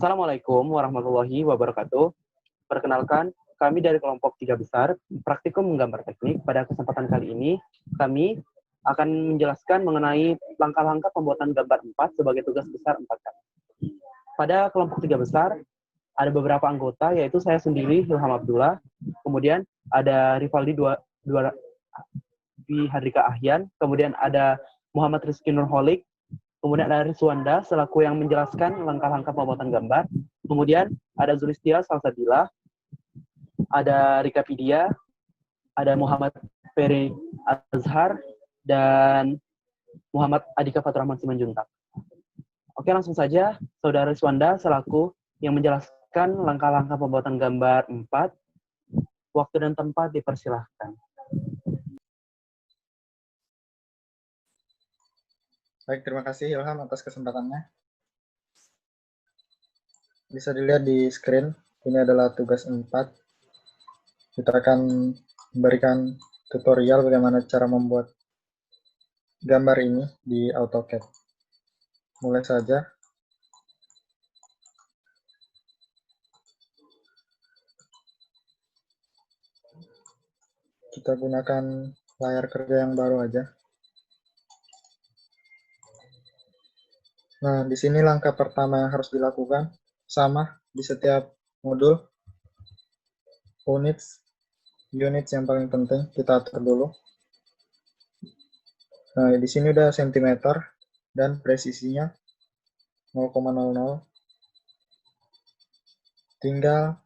Assalamualaikum warahmatullahi wabarakatuh. Perkenalkan, kami dari kelompok 3 besar, praktikum menggambar teknik. Pada kesempatan kali ini, kami akan menjelaskan mengenai langkah-langkah pembuatan gambar 4 sebagai tugas besar 4K. Pada kelompok 3 besar, ada beberapa anggota, yaitu saya sendiri, Ilham Abdullah, kemudian ada Rivaldi Hadrika Ahyan, kemudian ada Muhammad Rizky Nurholik, kemudian ada Rizwanda selaku yang menjelaskan langkah-langkah pembuatan gambar. Kemudian ada Zulistia Salsabila, ada Rika Pidia, ada Muhammad Ferry Azhar, dan Muhammad Adika Faturrahman Simanjuntak. Oke, langsung saja Saudara Rizwanda selaku yang menjelaskan langkah-langkah pembuatan gambar 4. Waktu dan tempat dipersilahkan. Baik, terima kasih Ilham atas kesempatannya. Bisa dilihat di screen, ini adalah tugas 4. Kita akan memberikan tutorial bagaimana cara membuat gambar ini di AutoCAD. Mulai saja. Kita gunakan layar kerja yang baru aja. Nah, di sini langkah pertama yang harus dilakukan sama di setiap modul. Units yang paling penting kita atur dulu. Nah, di sini udah sentimeter dan presisinya 0,00. Tinggal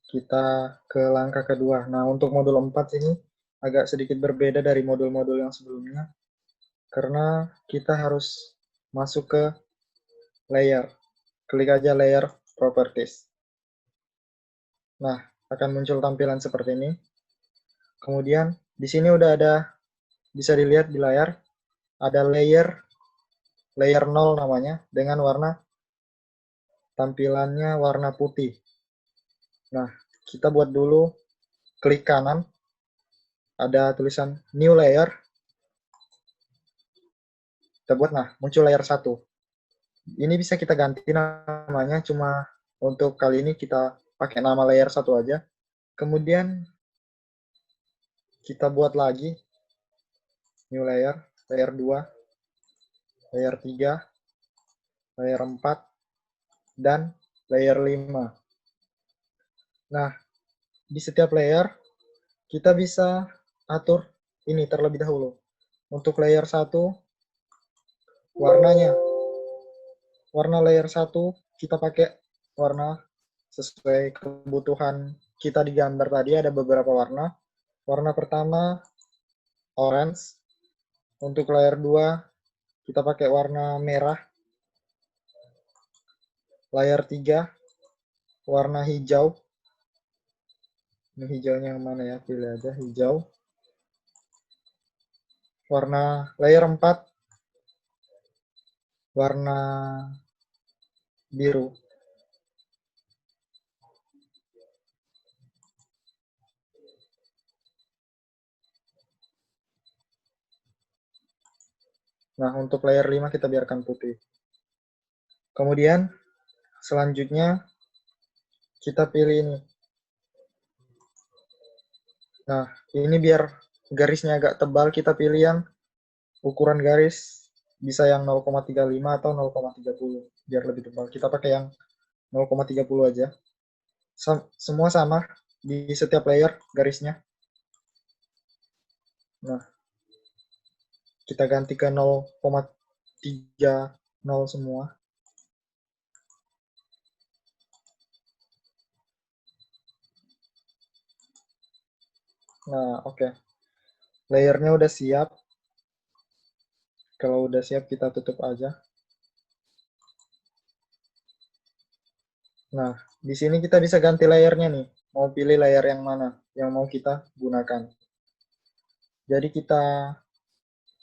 kita ke langkah kedua. Nah, untuk modul 4 ini agak sedikit berbeda dari modul-modul yang sebelumnya, karena kita harus masuk ke layer. Klik aja layer properties. Nah, akan muncul tampilan seperti ini. Kemudian, di sini udah ada, bisa dilihat di layar, ada layer 0 namanya, dengan warna, tampilannya warna putih. Nah, kita buat dulu, klik kanan, ada tulisan new layer. Kita buat, nah, muncul layer 1. Ini bisa kita ganti namanya, cuma untuk kali ini kita pakai nama layer 1 aja. Kemudian kita buat lagi new layer, layer 2, layer 3, layer 4, dan layer 5. Nah, di setiap layer kita bisa atur ini terlebih dahulu. Untuk layer 1, warnanya. Warna layer 1 kita pakai warna sesuai kebutuhan kita di gambar tadi, ada beberapa warna. Warna pertama orange. Untuk layer 2 kita pakai warna merah. Layer 3 warna hijau. Ini hijaunya yang mana ya? Pilih aja hijau. Warna layer 4 warna biru. Nah, untuk layer 5 kita biarkan putih. Kemudian, selanjutnya kita pilih ini. Nah, ini biar garisnya agak tebal, kita pilih yang ukuran garis bisa yang 0,35 atau 0,30, biar lebih tebal. Kita pakai yang 0,30 aja. Semua sama di setiap layer garisnya. Nah, kita ganti ke 0,30 semua. Nah, oke. Layernya udah siap. Kalau udah siap, kita tutup aja. Nah, di sini kita bisa ganti layernya nih. Mau pilih layer yang mana yang mau kita gunakan. Jadi kita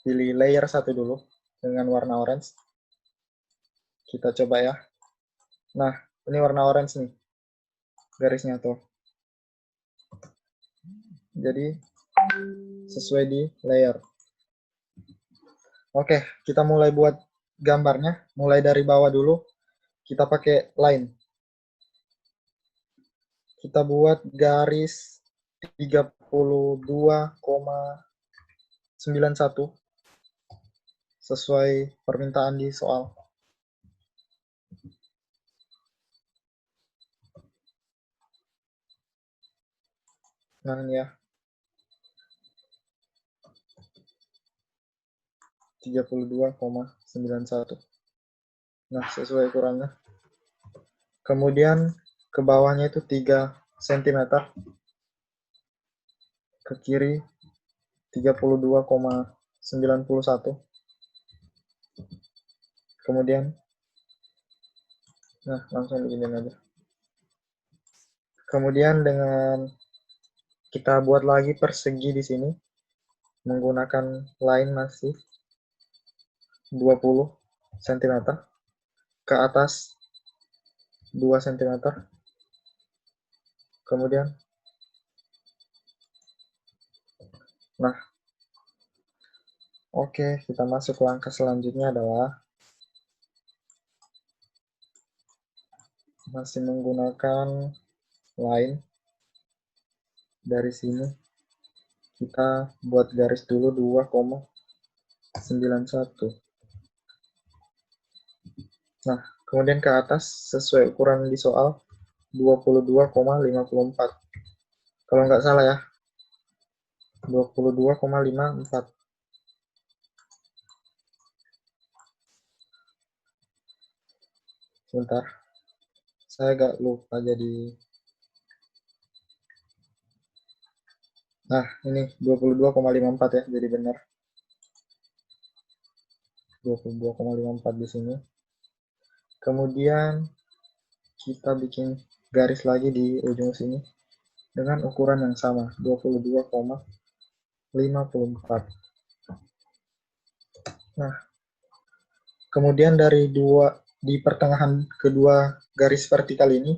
pilih layer 1 dulu dengan warna orange. Kita coba ya. Nah, ini warna orange nih. Garisnya tuh. Jadi, sesuai di layer. Oke, kita mulai buat gambarnya, mulai dari bawah dulu, kita pakai line. Kita buat garis 32,91 sesuai permintaan di soal. Nah, ini ya. 32,91. Nah, sesuai ukurannya. Kemudian ke bawahnya itu 3 cm. Ke kiri 32,91. Kemudian, nah langsung begini aja. Kemudian dengan kita buat lagi persegi di sini menggunakan line masih 20 cm, ke atas 2 cm. Kemudian, nah, oke, kita masuk langkah selanjutnya adalah masih menggunakan line. Dari sini kita buat garis dulu 2,91. Nah, kemudian ke atas sesuai ukuran di soal 22,54. Kalau nggak salah ya, 22,54. Sebentar, saya agak lupa jadi. Nah, ini 22,54 ya, jadi benar. 22,54 di sini. Kemudian kita bikin garis lagi di ujung sini dengan ukuran yang sama, 22,54. Nah, kemudian di pertengahan kedua garis vertikal ini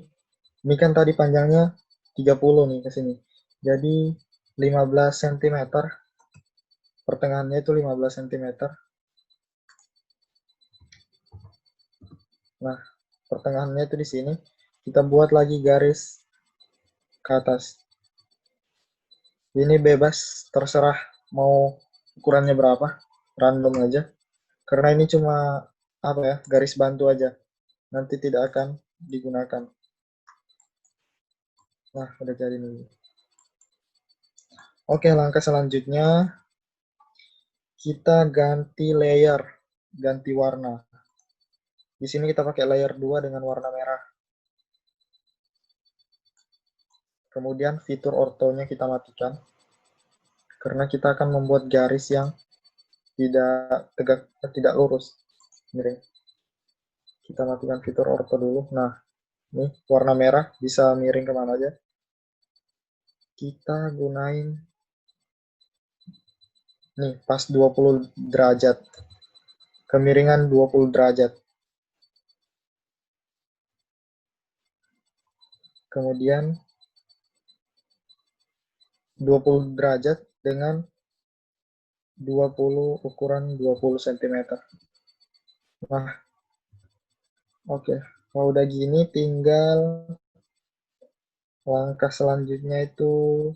kan tadi panjangnya 30 nih ke sini. Jadi 15 cm, pertengahannya itu 15 cm. Nah, pertengahannya itu di sini. Kita buat lagi garis ke atas. Ini bebas, terserah mau ukurannya berapa, random aja. Karena ini cuma apa ya, garis bantu aja. Nanti tidak akan digunakan. Nah, udah jadi nih. Oke, langkah selanjutnya kita ganti layer, ganti warna. Di sini kita pakai layer 2 dengan warna merah. Kemudian fitur ortonya kita matikan. Karena kita akan membuat garis yang tidak tegak, tidak lurus. Miring. Kita matikan fitur orto dulu. Nah, ini warna merah bisa miring kemana aja. Kita gunain nih pas 20 derajat. Kemiringan 20 derajat. Kemudian 20 derajat dengan 20 ukuran 20 cm. Nah, oke. Kalau udah gini tinggal langkah selanjutnya itu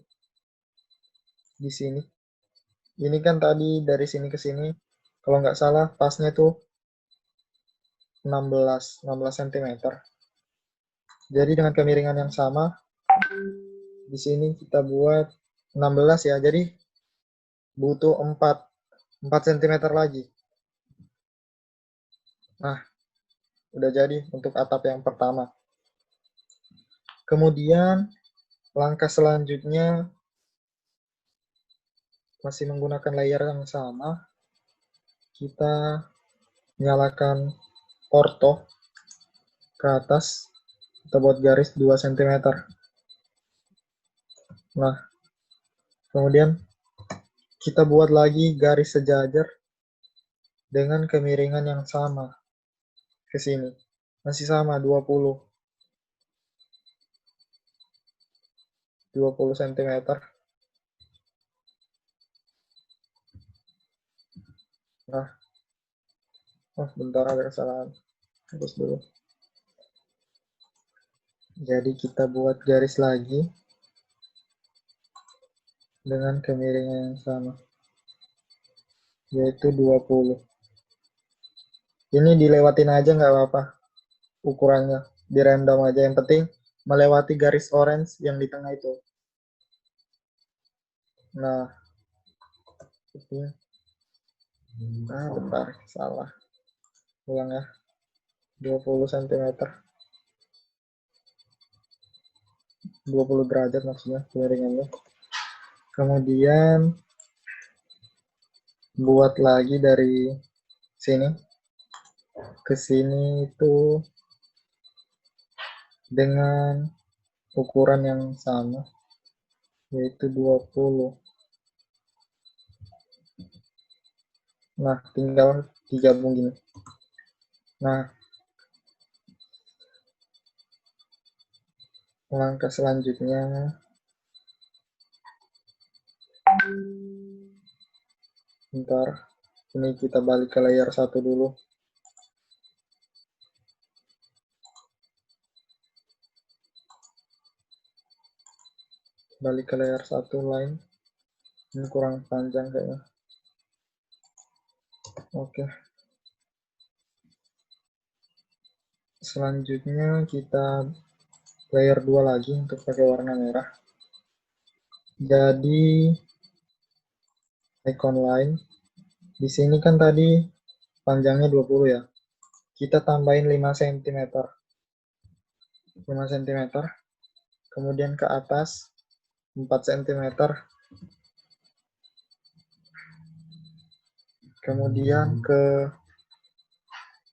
di sini. Ini kan tadi dari sini ke sini, kalau nggak salah pasnya tuh 16 cm. Jadi dengan kemiringan yang sama, di sini kita buat 16 ya. Jadi butuh 4 cm lagi. Nah, udah jadi untuk atap yang pertama. Kemudian langkah selanjutnya masih menggunakan layer yang sama. Kita nyalakan orto ke atas. Kita buat garis 2 cm. Nah, kemudian kita buat lagi garis sejajar dengan kemiringan yang sama ke sini. Masih sama 20 cm. Nah, Oh, bentar, ada kesalahan. Hapus dulu. Jadi kita buat garis lagi dengan kemiringan yang sama, yaitu 20. Ini dilewatin aja nggak apa-apa ukurannya, di random aja. Yang penting melewati garis orange yang di tengah itu. Nah, itu. Bentar, salah. Ulang ya. 20 cm. 20 derajat maksudnya kemiringannya. Kemudian buat lagi dari sini ke sini itu dengan ukuran yang sama, yaitu 20. Nah, tinggal digabung gini. Nah, langkah selanjutnya, bentar, ini kita balik ke layer 1 dulu. Balik ke layer 1 line. Ini kurang panjang kayaknya. Oke. Selanjutnya kita layer 2 lagi untuk pakai warna merah. Jadi icon line. Di sini kan tadi panjangnya 20 ya. Kita tambahin 5 cm. 5 cm. Kemudian ke atas 4 cm. Kemudian ke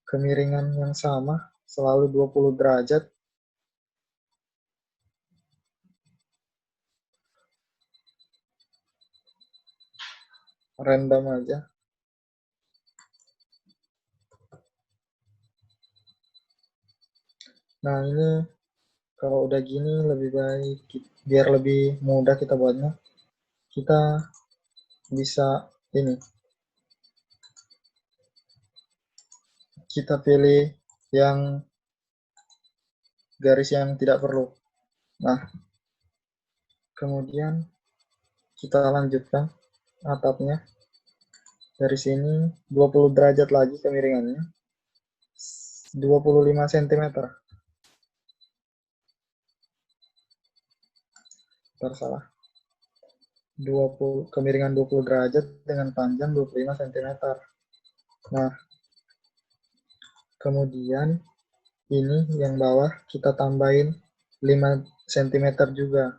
kemiringan yang sama, selalu 20 derajat. Random aja. Nah, ini kalau udah gini lebih baik, biar lebih mudah kita buatnya, kita bisa ini, kita pilih yang garis yang tidak perlu. Nah, kemudian kita lanjutkan atapnya. Dari sini 20 derajat lagi kemiringannya. 25 cm. Tersalah. 20, kemiringan 20 derajat dengan panjang 25 cm. Nah, kemudian ini yang bawah kita tambahin 5 cm juga.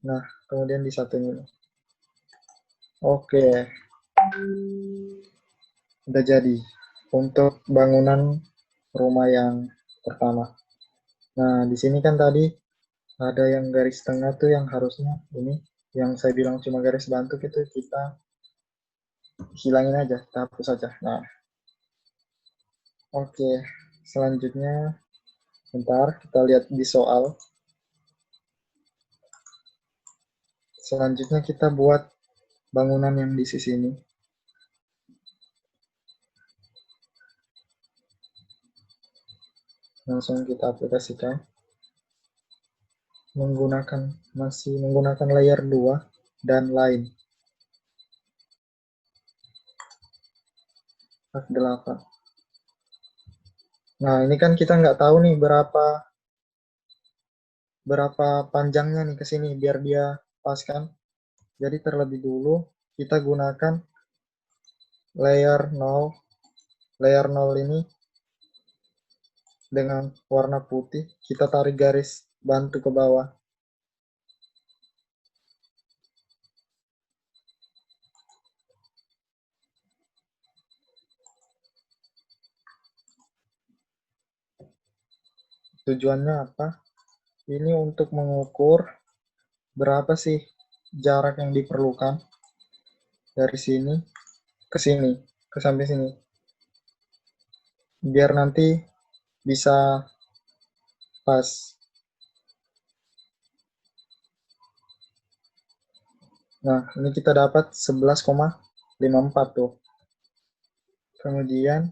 Nah, kemudian disatuin ini. Oke. Udah jadi untuk bangunan rumah yang pertama. Nah, di sini kan tadi ada yang garis tengah tuh yang harusnya ini, yang saya bilang cuma garis bantu itu kita hilangin aja, kita hapus saja. Nah, oke. Selanjutnya, bentar kita lihat di soal. Selanjutnya kita buat bangunan yang di sisi ini. Langsung kita aplikasikan. Masih menggunakan layer 2 dan line. F8. Nah, ini kan kita nggak tahu nih berapa panjangnya nih ke sini biar dia pas kan. Jadi terlebih dulu kita gunakan layer 0. Layer 0 ini dengan warna putih, kita tarik garis bantu ke bawah. Tujuannya apa? Ini untuk mengukur berapa sih jarak yang diperlukan dari sini ke sini, ke sampai sini. Biar nanti bisa pas. Nah, ini kita dapat 11,54 tuh. Kemudian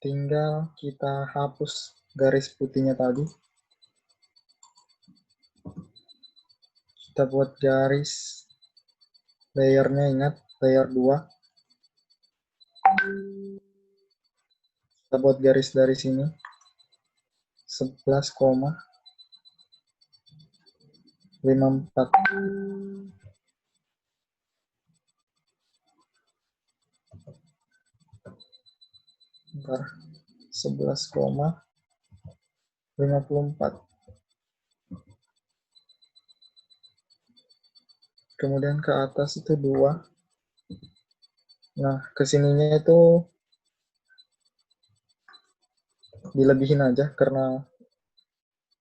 tinggal kita hapus garis putihnya tadi. Kita buat garis layernya, ingat layer 2. Kita buat garis dari sini 11,54. Bentar, 11,54. Kemudian ke atas itu 2. Nah, kesininya itu dilebihin aja, karena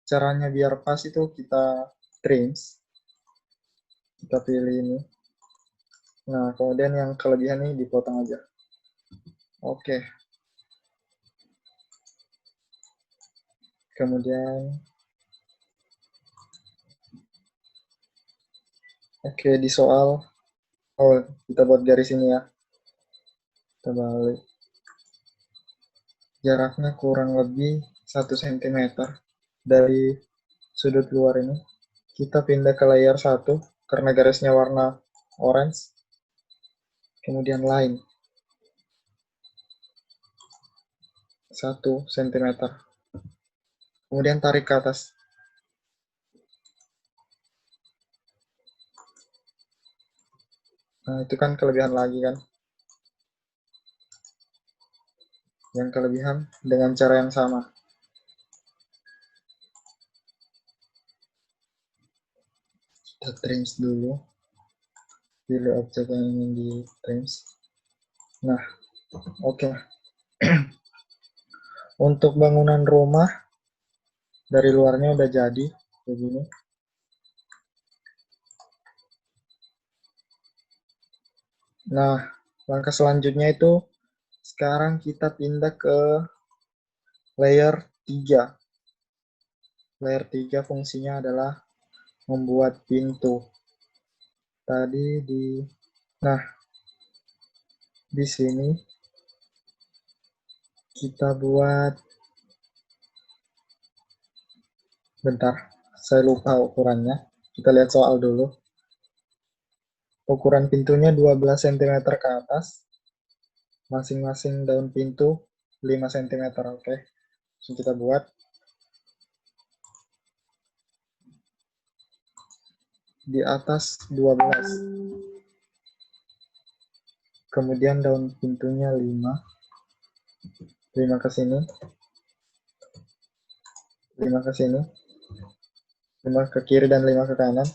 caranya biar pas itu kita trims. Kita pilih ini. Nah, kemudian yang kelebihan ini dipotong aja. Oke. Kemudian di soal, kita buat garis ini ya. Kita balik. Jaraknya kurang lebih 1 cm dari sudut luar ini. Kita pindah ke layer 1 karena garisnya warna orange. Kemudian line 1 cm. Kemudian tarik ke atas. Nah, itu kan kelebihan lagi kan. Yang kelebihan dengan cara yang sama. Kita trims dulu. Pilih objek yang ingin di trims. Nah, oke. Untuk bangunan rumah dari luarnya udah jadi begini. Nah, langkah selanjutnya itu sekarang kita pindah ke layer 3. Layer 3 fungsinya adalah membuat pintu. Nah, di sini kita buat, bentar, saya lupa ukurannya. Kita lihat soal dulu. Ukuran pintunya 12 cm ke atas. Masing-masing daun pintu 5 cm, oke. Langsung kita buat. Di atas 12. Kemudian daun pintunya 5. 5 ke sini. 5 ke sini. 5 ke kiri dan 5 ke kanan.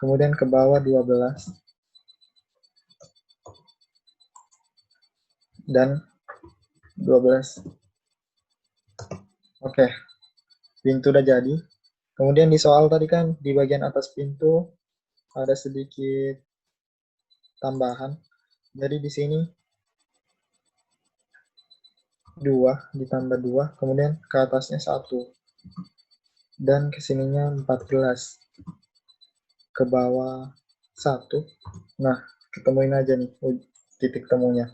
Kemudian ke bawah 12. Dan 12. Oke. Pintu udah jadi. Kemudian di soal tadi kan di bagian atas pintu ada sedikit tambahan. Jadi di sini 2 ditambah 2, kemudian ke atasnya 1. Dan kesininya 14. Ke bawah 1. Nah, ketemuin aja nih titik temunya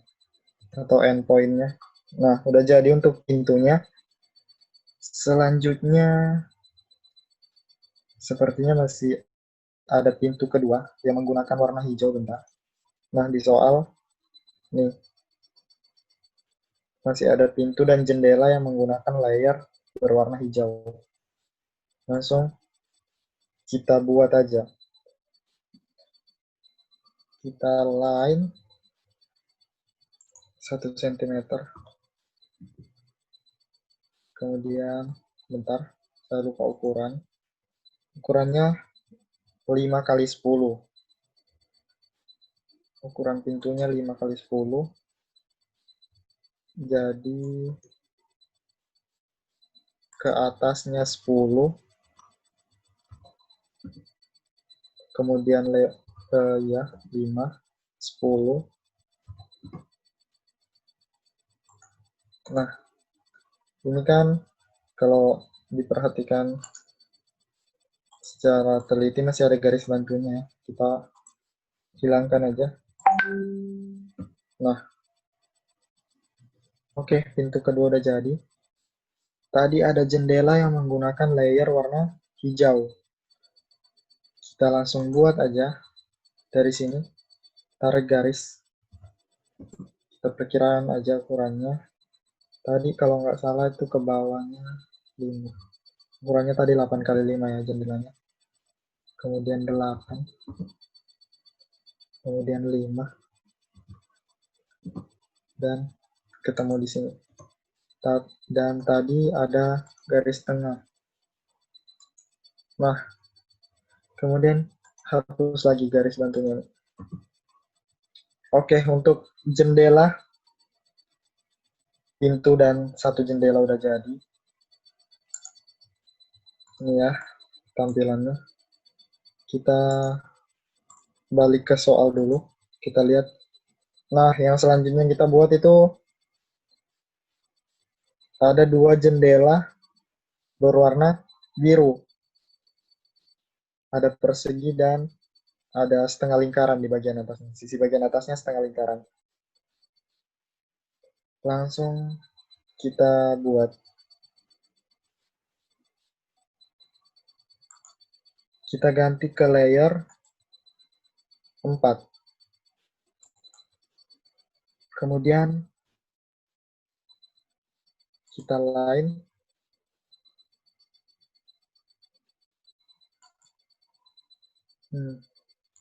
atau endpointnya. Nah, udah jadi untuk pintunya. Selanjutnya sepertinya masih ada pintu kedua yang menggunakan warna hijau, bentar. Nah, di soal nih masih ada pintu dan jendela yang menggunakan layer berwarna hijau. Langsung kita buat aja. Kita line 1 cm. Kemudian, bentar, saya lupa ukuran. Ukurannya 5 kali 10. Ukuran pintunya 5 kali 10. Jadi ke atasnya 10. Kemudian 5, 10. Nah, ini kan kalau diperhatikan secara teliti masih ada garis bantunya. Kita hilangkan aja. Nah, Oke, pintu kedua udah jadi. Tadi ada jendela yang menggunakan layer warna hijau. Kita langsung buat aja dari sini. Tarik garis. Kita perkiraan aja ukurannya. Tadi kalau nggak salah itu ke bawahnya 5. Ukurannya tadi 8 kali 5 ya jendelanya. Kemudian 8. Kemudian 5. Dan ketemu di sini. Dan tadi ada garis tengah. Nah, kemudian hapus lagi garis bantunya. Oke, untuk jendela, pintu dan satu jendela udah jadi. Ini ya tampilannya. Kita balik ke soal dulu. Kita lihat. Nah, yang selanjutnya kita buat itu ada 2 jendela berwarna biru. Ada persegi dan ada setengah lingkaran di bagian atasnya. Sisi bagian atasnya setengah lingkaran. Langsung kita buat. Kita ganti ke layer 4. Kemudian kita line.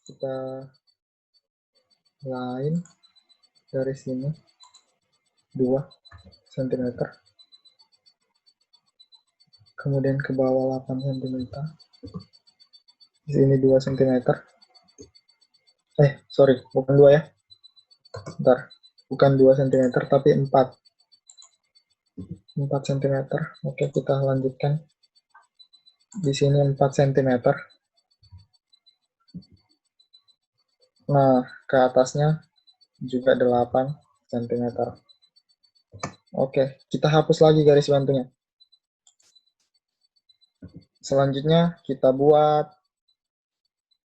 Kita line dari sini 2 cm. Kemudian ke bawah 8 cm. Di sini 2 cm. Sorry, bukan 2 ya. Bentar. Bukan 2 cm, tapi 4 cm. Oke, kita lanjutkan. Di sini 4 cm. Nah, ke atasnya juga 8 cm. Oke, kita hapus lagi garis bantunya. Selanjutnya kita buat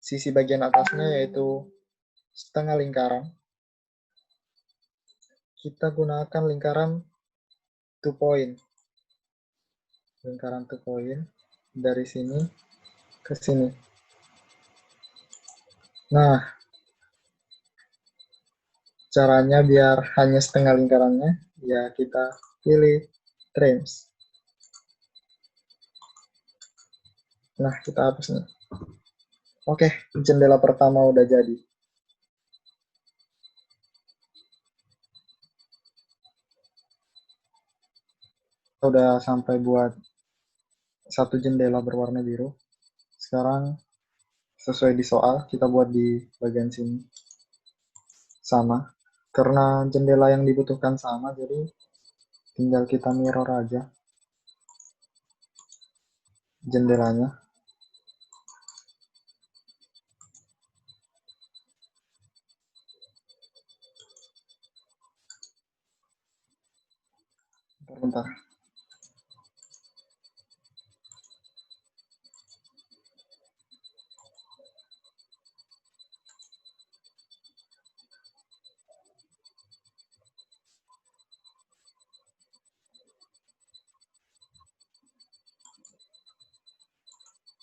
sisi bagian atasnya yaitu setengah lingkaran. Kita gunakan lingkaran 2 point. Lingkaran 2 point dari sini ke sini. Nah, caranya biar hanya setengah lingkarannya, ya kita pilih trims. Nah, kita hapus nih. Oke, jendela pertama udah jadi. Udah sampai buat satu jendela berwarna biru. Sekarang sesuai di soal, kita buat di bagian sini. Sama. Karena jendela yang dibutuhkan sama, jadi tinggal kita mirror aja jendelanya. Bentar.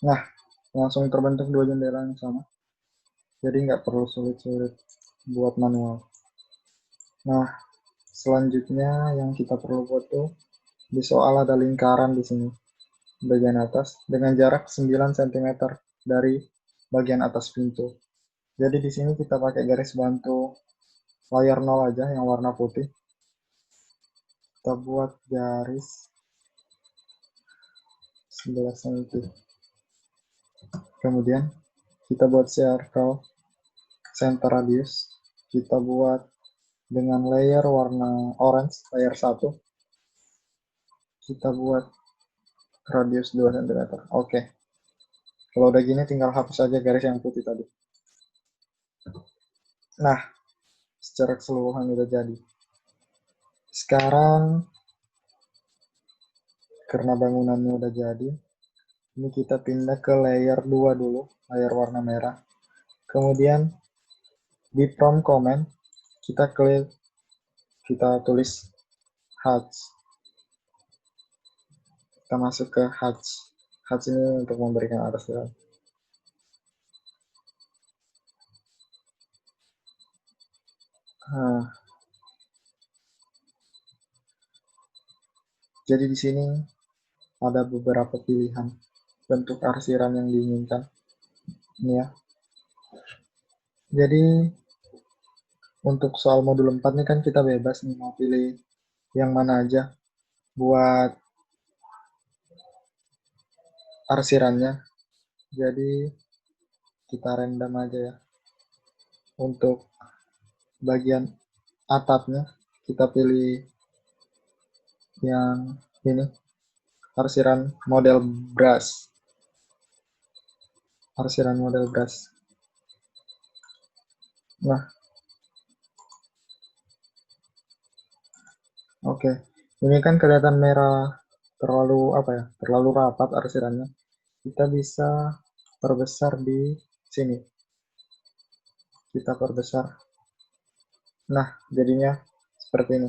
Nah, langsung terbentuk 2 jendela yang sama. Jadi nggak perlu sulit-sulit buat manual. Nah, selanjutnya yang kita perlu buat tuh di soal ada lingkaran di sini bagian atas dengan jarak 9 cm dari bagian atas pintu. Jadi di sini kita pakai garis bantu layar 0 aja yang warna putih. Kita buat garis 11 cm. Kemudian kita buat circle center radius. Kita buat dengan layer warna orange, layer 1. Kita buat radius 2 cm. Oke. Kalau udah gini tinggal hapus aja garis yang putih tadi. Nah, secara keseluruhan udah jadi. Sekarang karena bangunannya udah jadi, ini kita pindah ke layer 2 dulu, layer warna merah. Kemudian di prompt comment kita klik, kita tulis HUDs. Kita masuk ke HUDs. HUDs ini untuk memberikan arsiran. Nah, jadi di sini ada beberapa pilihan bentuk arsiran yang diinginkan. Ini ya. Jadi untuk soal modul 4 ini kan kita bebas nih mau pilih yang mana aja buat arsirannya. Jadi kita random aja ya. Untuk bagian atapnya kita pilih yang ini, arsiran model brush. Arsiran model brush. Nah, oke. Ini kan kelihatan merah, terlalu apa ya? Terlalu rapat arsirannya. Kita bisa perbesar di sini. Kita perbesar. Nah, jadinya seperti ini.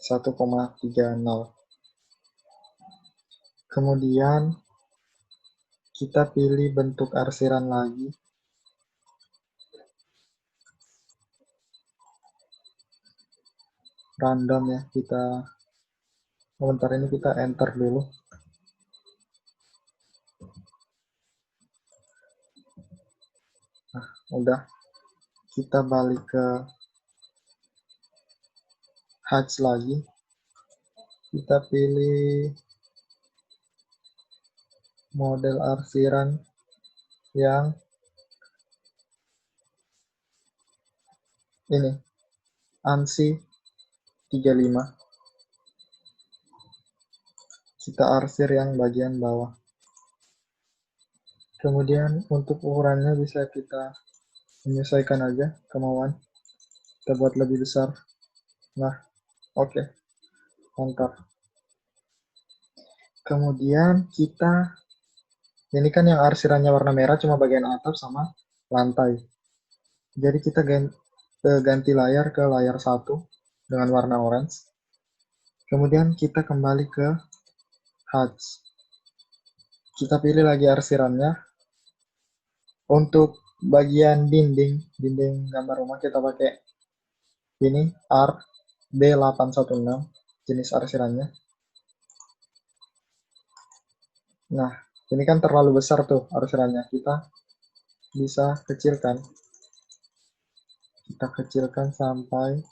1,30. Kemudian kita pilih bentuk arsiran lagi. Random ya, kita sebentar ini kita enter dulu. Nah, udah. Kita balik ke HUDs lagi. Kita pilih model arsiran yang ini, ANSI 35. Kita arsir yang bagian bawah. Kemudian untuk ukurannya bisa kita menyesuaikan aja kemauan. Kita buat lebih besar. Nah, oke. Mantap. Kemudian kita, ini kan yang arsirannya warna merah cuma bagian atap sama lantai. Jadi kita ganti layar ke layar 1 dengan warna orange. Kemudian kita kembali ke HUDs. Kita pilih lagi arsirannya. Untuk bagian dinding gambar rumah kita pakai ini RD816 jenis arsirannya. Nah, ini kan terlalu besar tuh arsirannya. Kita bisa kecilkan. Kita kecilkan sampai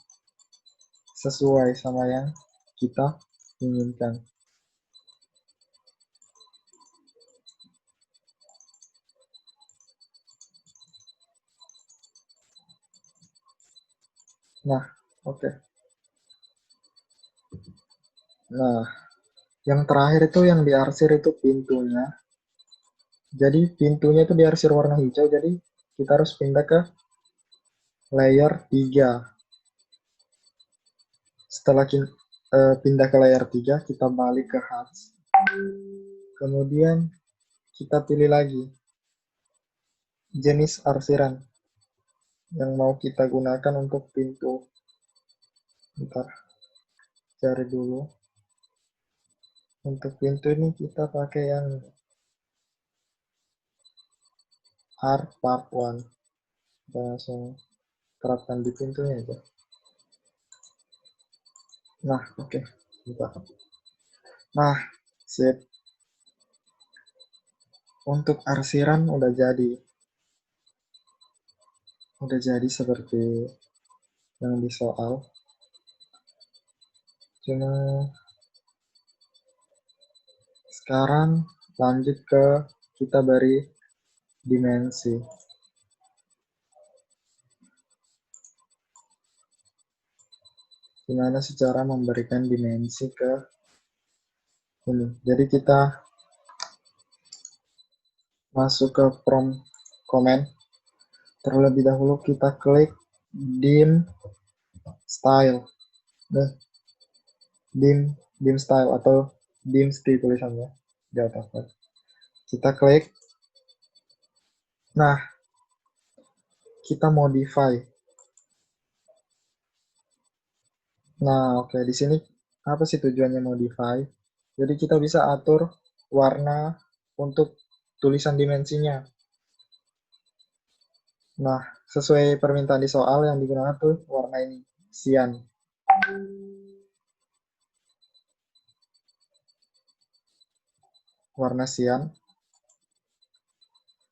sesuai sama yang kita inginkan. Nah, oke. Nah, yang terakhir itu yang diarsir itu pintunya. Jadi pintunya itu diarsir warna hijau, jadi kita harus pindah ke layer 3. Setelah pindah ke layer 3, kita balik ke HUDs. Kemudian kita pilih lagi jenis arsiran yang mau kita gunakan untuk pintu. Bentar, cari dulu. Untuk pintu ini kita pakai yang Art Part 1. Kita langsung terapkan di pintunya aja. Nah, oke. Nah, sip. Untuk arsiran udah jadi. Udah jadi seperti yang di soal. Cuma sekarang lanjut ke kita beri dimensi. Gimana sih cara memberikan dimensi ke ini? Jadi kita masuk ke prompt command. Terlebih dahulu kita klik dim style. Nah, dim style atau dim style tulisannya di atas. Kita klik. Nah, kita modify. Nah, oke, di sini apa sih tujuannya modify? Jadi kita bisa atur warna untuk tulisan dimensinya. Nah, sesuai permintaan di soal yang digunakan tuh warna ini, cyan. Warna cyan.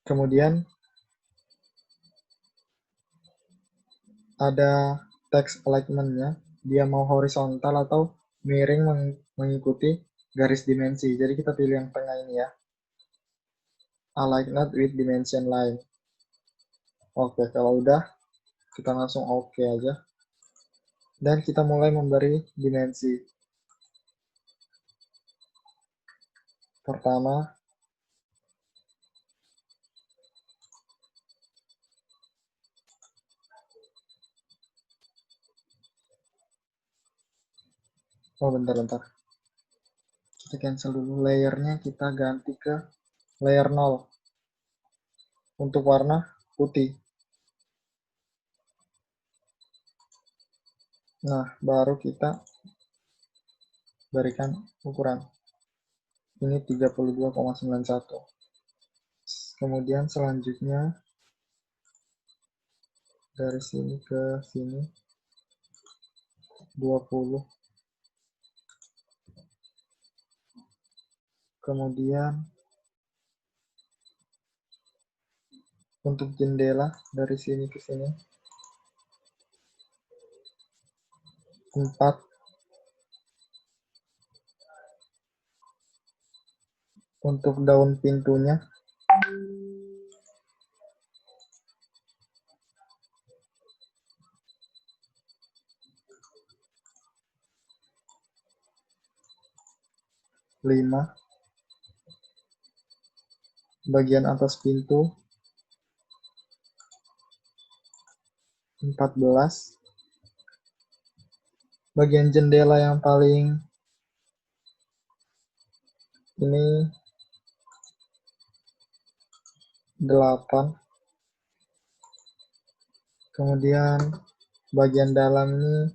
Kemudian ada text alignment-nya. Dia mau horizontal atau miring mengikuti garis dimensi. Jadi kita pilih yang tengah ini ya. Aligned with dimension line. Oke, kalau udah kita langsung oke aja. Dan kita mulai memberi dimensi. Pertama, oh bentar. Kita cancel dulu layernya, kita ganti ke layer 0 untuk warna putih. Nah, baru kita berikan ukuran. Ini 32,91. Kemudian selanjutnya dari sini ke sini 20. Kemudian untuk jendela dari sini ke sini 4. Untuk daun pintunya 5. Bagian atas pintu 14. Bagian jendela yang paling ini 8. Kemudian bagian dalam ini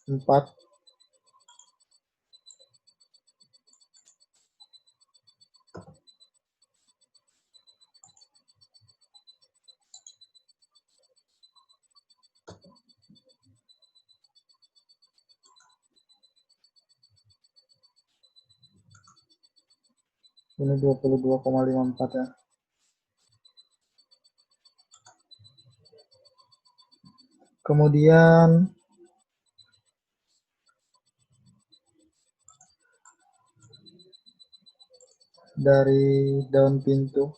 4. Ini 22,54 ya. Kemudian dari daun pintu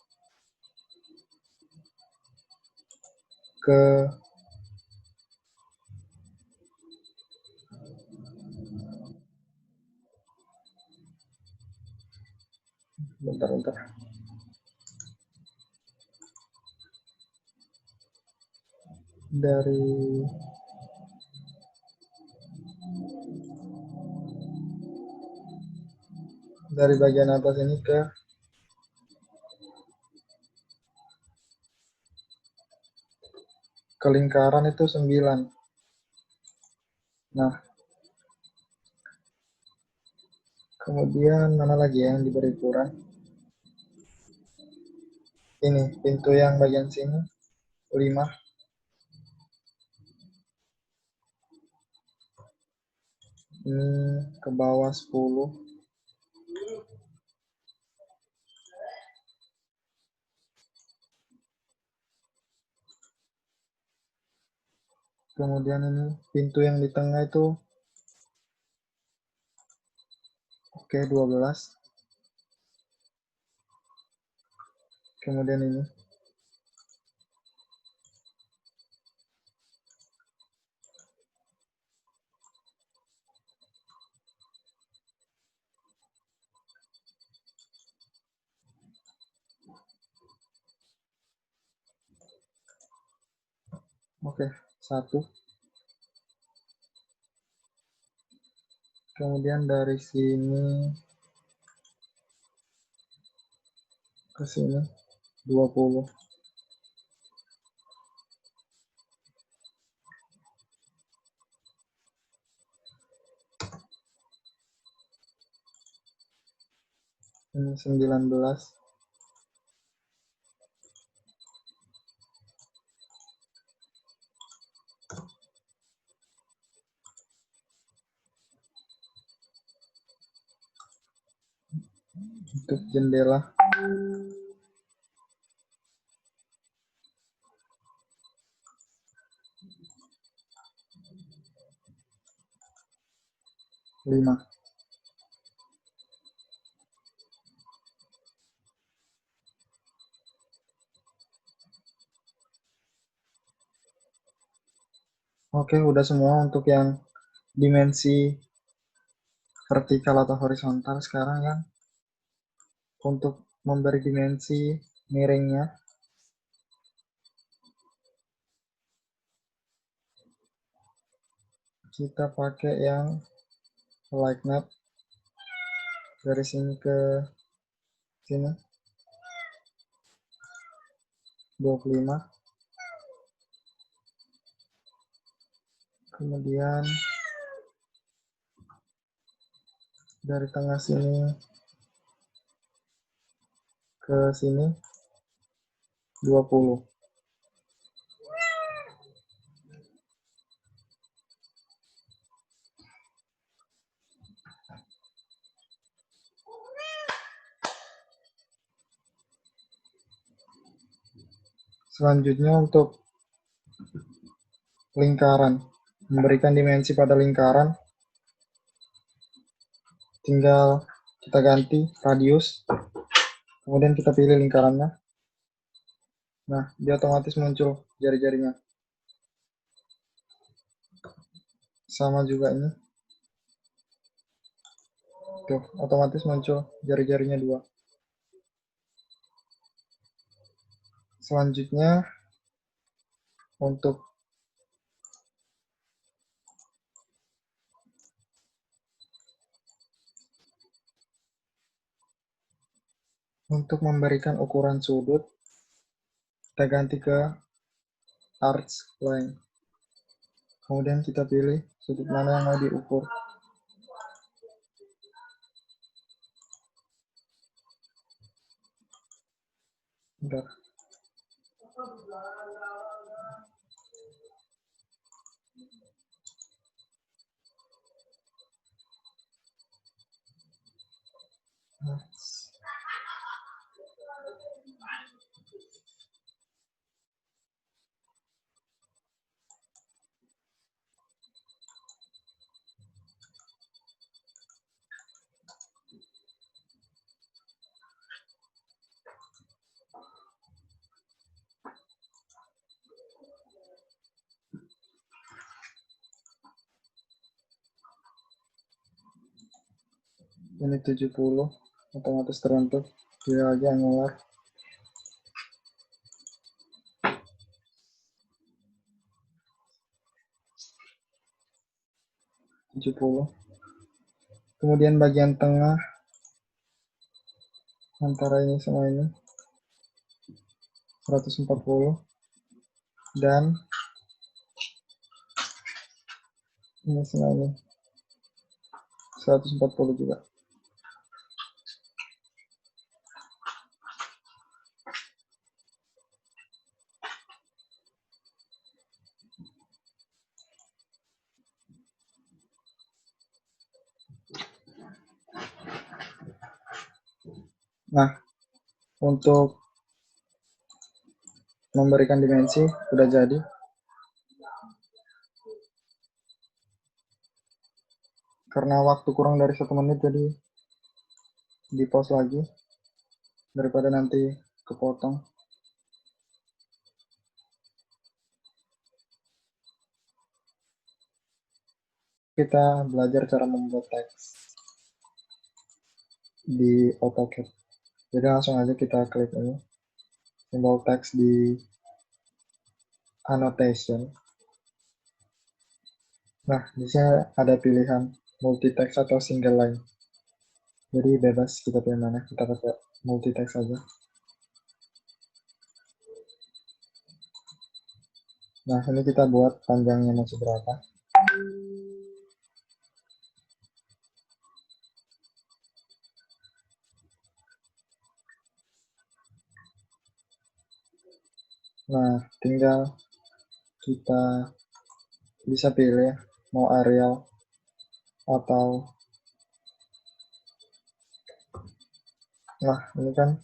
ke bentar. Dari bagian atas ini ke lingkaran itu 9. Nah, kemudian mana lagi ya yang diberi ukuran? Ini pintu yang bagian sini 5. Ini ke bawah 10. Kemudian ini pintu yang di tengah itu oke 12. Kemudian ini oke 1. Kemudian dari sini ke sini 20. 19. Untuk jendela. Lima. Oke, udah semua untuk yang dimensi vertikal atau horizontal. Sekarang yang untuk memberi dimensi miringnya, kita pakai yang like map dari sini ke sini 25. Kemudian dari tengah sini ke sini 20. Selanjutnya untuk lingkaran, memberikan dimensi pada lingkaran, tinggal kita ganti radius, kemudian kita pilih lingkarannya. Nah, dia otomatis muncul jari-jarinya. Sama juga ini. Tuh, otomatis muncul jari-jarinya 2. Selanjutnya untuk memberikan ukuran sudut, kita ganti ke arch line. Kemudian kita pilih sudut mana yang mau diukur. Bentar. Ini 70, otomatis terbentuk. Dia aja angular. Kemudian bagian tengah antara ini sama ini 140, dan ini sama ini 140 juga. Nah, untuk memberikan dimensi udah jadi. Karena waktu kurang dari 1 menit, jadi di pause lagi daripada nanti kepotong. Kita belajar cara membuat teks di AutoCAD. Jadi langsung aja kita klik ini, simbol teks di annotation. Nah, di sini ada pilihan multi-text atau single line. Jadi bebas kita pilih mana, kita pakai multi-text aja. Nah, ini kita buat panjangnya masih berapa. Nah, tinggal kita bisa pilih mau Arial atau nah ini kan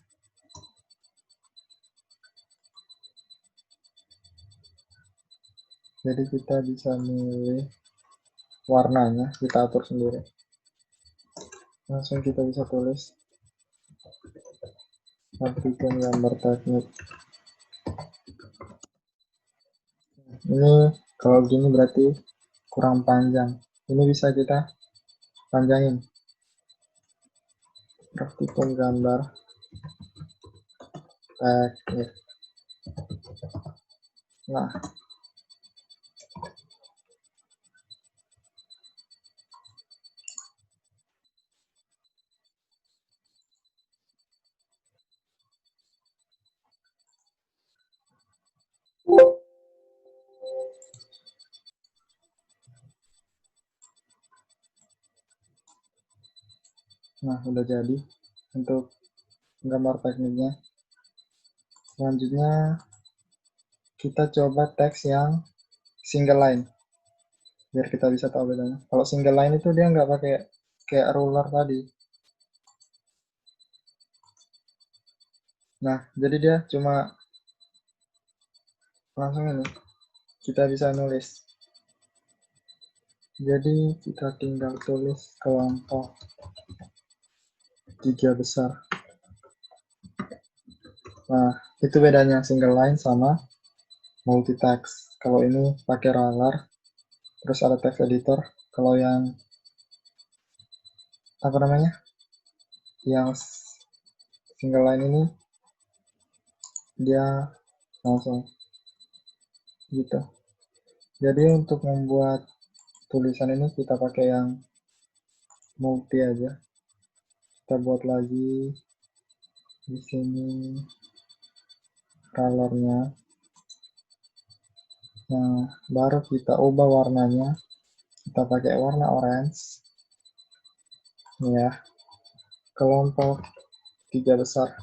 jadi kita bisa milih warnanya, kita atur sendiri. Langsung kita bisa tulis aplikasi gambar teknik. Ini kalau gini berarti kurang panjang. Ini bisa kita panjangin. Praktikum gambar teknik. Nah, udah jadi untuk gambar tekniknya. Selanjutnya kita coba teks yang single line biar kita bisa tahu bedanya. Kalau single line itu dia nggak pakai kayak ruler tadi. Nah, jadi dia cuma langsung ini. Kita bisa nulis. Jadi kita tinggal tulis kelompok 3 besar. Nah, itu bedanya single line sama multi text. Kalau ini pakai ruler, terus ada text editor. Kalau yang apa namanya? Yang single line ini dia langsung gitu. Jadi untuk membuat tulisan ini kita pakai yang multi aja. Kita buat lagi di sini colornya. Nah, baru kita ubah warnanya. Kita pakai warna orange. Ini ya. Kelompok 3 besar.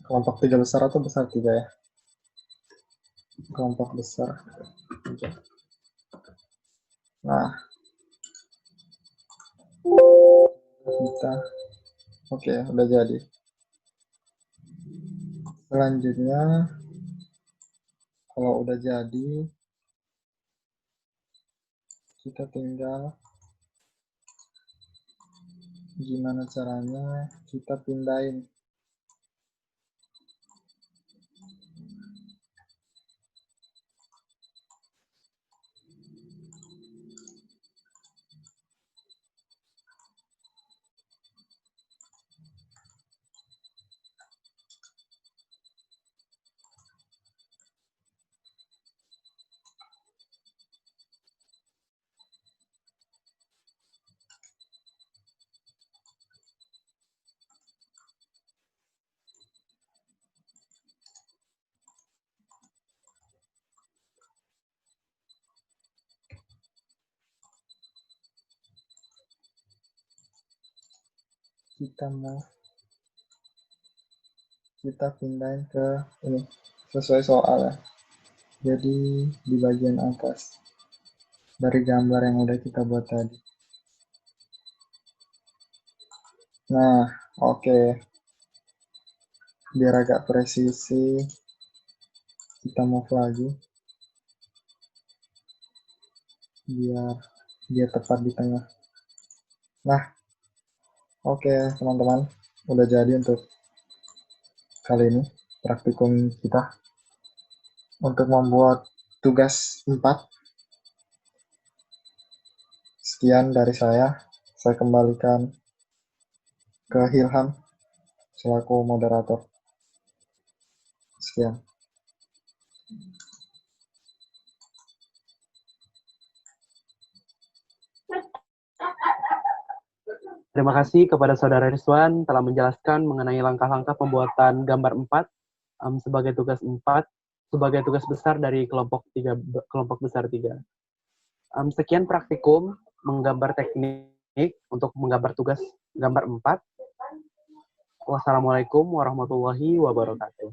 Kelompok 3 besar atau besar 3 ya? Kelompok besar. Nah, kita oke, udah jadi. Selanjutnya kalau udah jadi kita tinggal gimana caranya kita pindahin. Kita pindahin ke ini sesuai soal ya. Jadi di bagian atas dari gambar yang udah kita buat tadi. Nah, oke. Biar agak presisi, kita move lagi. Biar dia tepat di tengah. Nah, oke teman-teman. Udah jadi untuk kali ini praktikum kita. Untuk membuat tugas 4. Sekian dari saya. Saya kembalikan ke Hilham selaku moderator. Sekian. Terima kasih kepada Saudara Rizwan telah menjelaskan mengenai langkah-langkah pembuatan gambar 4 sebagai tugas 4, sebagai tugas besar dari kelompok besar 3. Sekian praktikum menggambar teknik untuk menggambar tugas gambar 4. Wassalamualaikum warahmatullahi wabarakatuh.